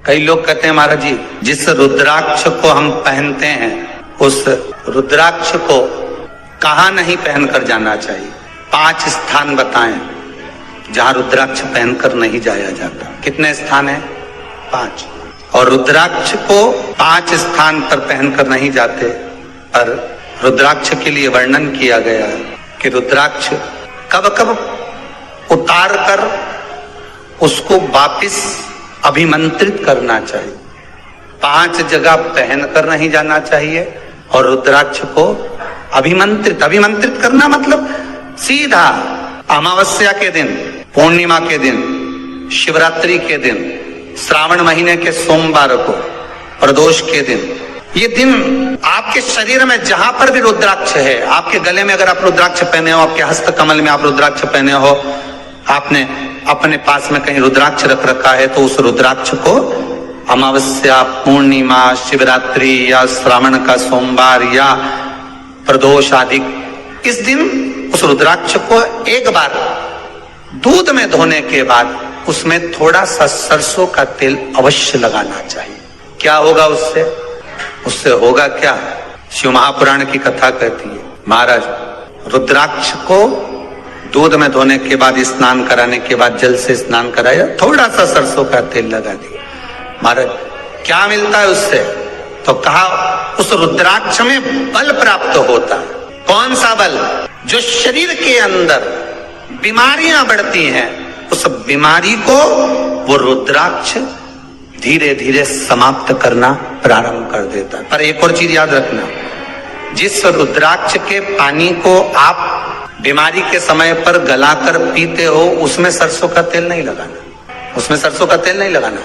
कई लोग कहते हैं महाराज जी, जिस रुद्राक्ष को हम पहनते हैं उस रुद्राक्ष को कहाँ नहीं पहनकर जाना चाहिए। 5 स्थान बताएं जहां रुद्राक्ष पहनकर नहीं जाया जाता। कितने स्थान है? 5। और रुद्राक्ष को 5 स्थान पर पहनकर नहीं जाते, पर रुद्राक्ष के लिए वर्णन किया गया है कि रुद्राक्ष कब कब उतार कर उसको वापिस अभिमंत्रित करना चाहिए। 5 जगह पहनकर नहीं जाना चाहिए और रुद्राक्ष को अभिमंत्रित करना मतलब सीधा अमावस्या के दिन, पूर्णिमा के दिन, शिवरात्रि के दिन, श्रावण महीने के सोमवार को, प्रदोष के दिन, ये दिन आपके शरीर में जहां पर भी रुद्राक्ष है, आपके गले में अगर आप रुद्राक्ष पहने हो, आपके हस्त कमल में आप रुद्राक्ष पहने हो, आपने अपने पास में कहीं रुद्राक्ष रख रखा है, तो उस रुद्राक्ष को अमावस्या, पूर्णिमा, शिवरात्रि या श्रावण का सोमवार या प्रदोष आदि, इस दिन उस रुद्राक्ष को एक बार दूध में धोने के बाद उसमें थोड़ा सा सरसों का तेल अवश्य लगाना चाहिए। क्या होगा उससे? उससे होगा क्या? शिव महापुराण की कथा कहती है, महाराज रुद्राक्ष को दूध में धोने के बाद, स्नान कराने के बाद जल से स्नान कराया, थोड़ा सा सरसों का तेल लगा दिया। महाराज क्या मिलता है उससे? तो कहा उस रुद्राक्ष में बल प्राप्त होता है। कौन सा बल? जो शरीर के अंदर बीमारियां बढ़ती हैं, उस बीमारी को वो रुद्राक्ष धीरे धीरे समाप्त करना प्रारंभ कर देता है। पर एक और चीज याद रखना, जिस रुद्राक्ष के पानी को आप बीमारी के समय पर गलाकर पीते हो, उसमें सरसों का तेल नहीं लगाना। उसमें सरसों का तेल नहीं लगाना।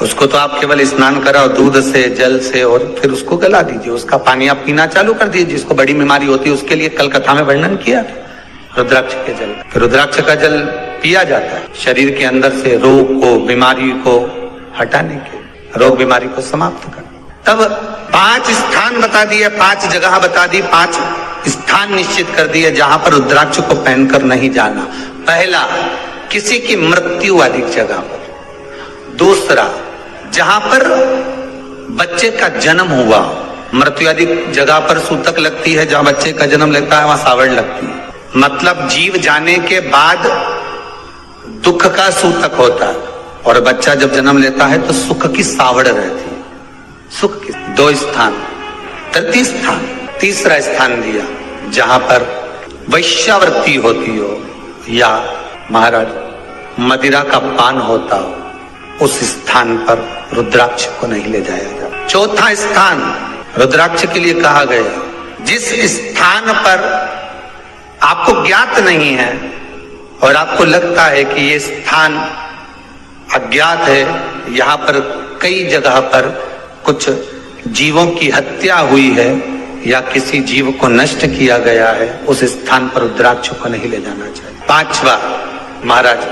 उसको तो आप केवल स्नान कराओ दूध से, जल से, और फिर उसको गला दीजिए, उसका पानी आप पीना चालू कर दीजिए। जिसको बड़ी बीमारी होती है उसके लिए कल कथा में वर्णन किया रुद्राक्ष के जल। रुद्राक्ष का जल पिया जाता है शरीर के अंदर से रोग को, बीमारी को हटाने के, रोग बीमारी को समाप्त करने। तब 5 स्थान बता दिए, 5 जगह बता दी, 5 स्थान निश्चित कर दिए जहां पर रुद्राक्ष को पहनकर नहीं जाना। पहला, किसी की मृत्यु वाली जगह पर। दूसरा, जहां पर बच्चे का जन्म हुआ, मृत्यु आदि जगह पर सूतक लगती है, जहां बच्चे का जन्म लगता है वहां सावड़ लगती है। मतलब जीव जाने के बाद दुख का सूतक होता है, और बच्चा जब जन्म लेता है तो सुख की सावड़ रहती है। सुख की 2 स्थान। तृतीय स्थान, तीसरा स्थान दिया जहां पर वैश्यावृत्ति होती हो या महाराज मदिरा का पान होता हो, उस स्थान पर रुद्राक्ष को नहीं ले जाया जाता। चौथा स्थान रुद्राक्ष के लिए कहा गया, जिस स्थान पर आपको ज्ञात नहीं है और आपको लगता है कि ये स्थान अज्ञात है, यहां पर कई जगह पर कुछ जीवों की हत्या हुई है या किसी जीव को नष्ट किया गया है, उस स्थान पर रुद्राक्ष को नहीं ले जाना चाहिए। 5वां, महाराज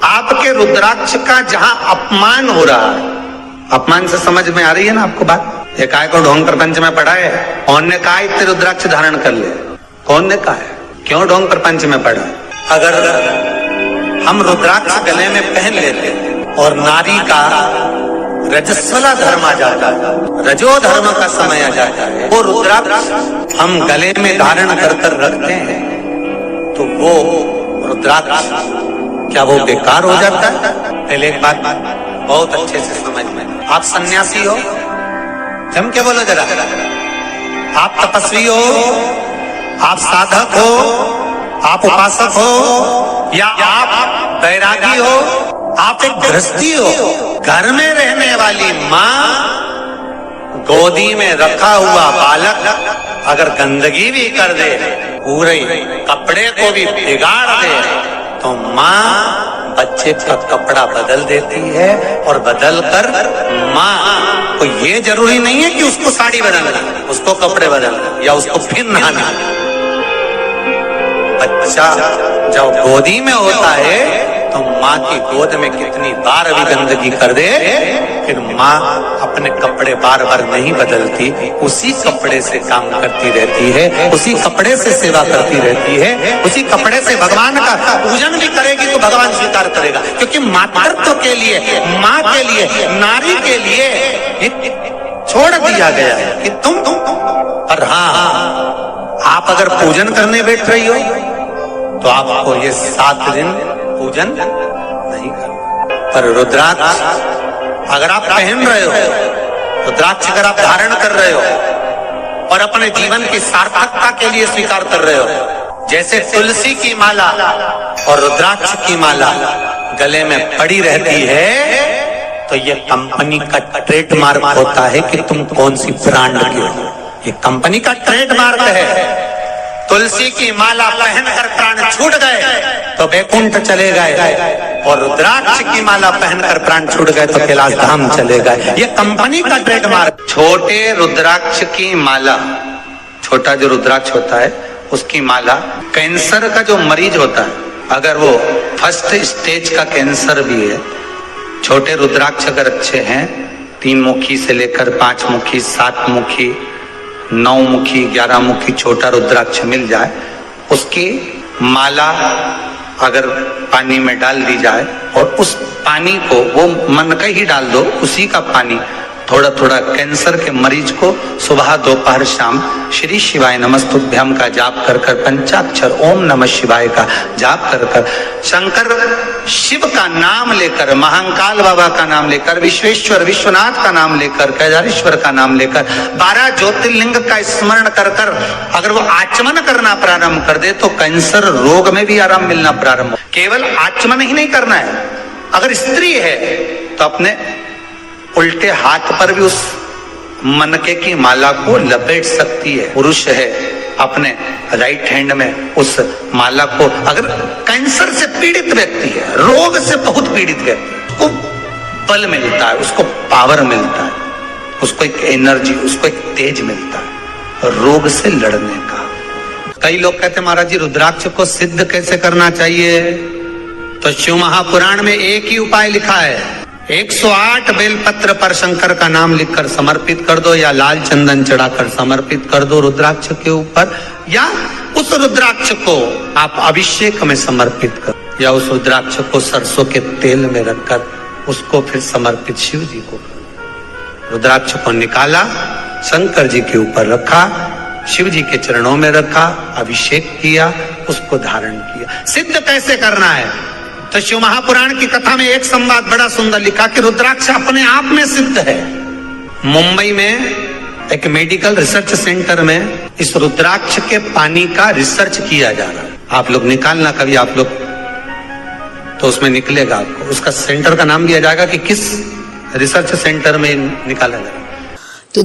आपके रुद्राक्ष का जहां अपमान हो रहा है, अपमान से समझ में आ रही है ना आपको बात? एक आय को ढोंग प्रपंच में पढ़ा है, कौन ने कहा इतने रुद्राक्ष धारण कर ले? कौन ने कहा है? क्यों ढोंग प्रपंच में पढ़ा? अगर हम रुद्राक्ष गले में पहन लेते और नारी का रजस्वला धर्म आ जाता है, रजो धर्म का समय आ जाता है, वो रुद्राक्ष हम गले में धारण कर कर रखते हैं, तो वो रुद्राक्ष क्या वो बेकार हो जाता है? पहले एक बात बहुत अच्छे से समझ में, आप सन्यासी हो, जम के बोलो जरा, आप तपस्वी हो, आप साधक हो, आप उपासक हो, या आप बैरागी हो, आप एक गृहस्थी हो, घर में रहने वाली माँ गोदी में रखा हुआ बालक अगर गंदगी भी कर दे, पूरे कपड़े को भी बिगाड़ दे, तो माँ बच्चे का कपड़ा बदल देती है, और बदल कर माँ को ये जरूरी नहीं है कि उसको साड़ी बदलना, उसको कपड़े बदलना या उसको फिर नहाना। बच्चा जब गोदी में होता है तो माँ की गोद में कितनी बार भी गंदगी कर दे, फिर माँ अपने कपड़े बार बार नहीं बदलती, उसी कपड़े से काम करती रहती है, उसी कपड़े से सेवा करती रहती है, उसी कपड़े से भगवान का पूजन भी करेगी तो भगवान स्वीकार करेगा। क्योंकि मातृत्व के लिए, माँ के लिए, नारी के लिए छोड़ दिया गया है कि तुम पर हाँ, आप अगर पूजन करने बैठ रही हो तो आपको ये 7 दिन पूजन नहीं करना। पर रुद्राक्ष अगर आप पहन रहे हो, रुद्राक्ष अगर आप धारण कर रहे हो और अपने जीवन की सार्थकता के लिए स्वीकार कर रहे हो, जैसे तुलसी की माला और रुद्राक्ष की माला गले में पड़ी रहती है, तो ये कंपनी का ट्रेडमार्क होता है कि तुम कौन सी ब्रांड के हो। ये कंपनी का ट्रेडमार्क है। तुलसी की माला पहनकर प्राण छूट गए तो वैकुंठ चले गए, और रुद्राक्ष की माला पहनकर प्राण छूट गए तो कैलाश धाम चले गए। ये कंपनी का ट्रेडमार्क। छोटे रुद्राक्ष की माला, छोटा जो रुद्राक्ष होता है उसकी माला, कैंसर का जो मरीज होता है, अगर वो फर्स्ट स्टेज का कैंसर भी है, छोटे रुद्राक्ष अगर अच्छे हैं, 3 मुखी से लेकर 5 मुखी, 7 मुखी, 9 मुखी, 11 मुखी छोटा रुद्राक्ष मिल जाए, उसकी माला अगर पानी में डाल दी जाए और उस पानी को वो मन का ही डाल दो, उसी का पानी थोड़ा थोड़ा कैंसर के मरीज को सुबह दोपहर शाम श्री शिवाय नमस्तुभ्यम का जाप कर कर, पंचाक्षर ओम नमः शिवाय का जाप कर कर, शंकर शिव का नाम लेकर, महाकाल बाबा का नाम लेकर, विश्वेश्वर विश्वनाथ का नाम लेकर, केदारेश्वर का नाम लेकर, 12 ज्योतिर्लिंग का स्मरण कर कर अगर वो आचमन करना प्रारंभ कर दे तो कैंसर रोग में भी आराम मिलना प्रारंभ हो। केवल आचमन ही नहीं करना है, अगर स्त्री है तो अपने उल्टे हाथ पर भी उस मनके की माला को लपेट सकती है। पुरुष है अपने राइट हैंड में उस माला को, अगर कैंसर से पीड़ित व्यक्ति है, रोग से बहुत पीड़ित व्यक्ति, उसको बल मिलता है, उसको पावर मिलता है, उसको एक एनर्जी, उसको एक तेज मिलता है रोग से लड़ने का। कई लोग कहते हैं महाराज जी रुद्राक्ष को सिद्ध कैसे करना चाहिए, तो शिव महापुराण में एक ही उपाय लिखा है, 108 बेलपत्र पर शंकर का नाम लिखकर समर्पित कर दो, या लाल चंदन चढ़ाकर समर्पित कर दो रुद्राक्ष के ऊपर, या उस रुद्राक्ष को आप अभिषेक में समर्पित कर, या उस रुद्राक्ष को सरसों के तेल में रखकर उसको फिर समर्पित शिव जी को। रुद्राक्ष को निकाला, शंकर जी के ऊपर रखा, शिव जी के चरणों में रखा, अभिषेक किया, उसको धारण किया। सिद्ध कैसे करना है, तो शिव महापुराण की कथा में एक संवाद बड़ा सुंदर लिखा कि रुद्राक्ष अपने आप में सिद्ध है। मुंबई में एक मेडिकल रिसर्च सेंटर में इस रुद्राक्ष के पानी का रिसर्च किया जा रहा है। आप लोग निकालना कभी, आप लोग तो उसमें निकलेगा आपको, उसका सेंटर का नाम दिया जाएगा कि किस रिसर्च सेंटर में निकाला जाएगा। तो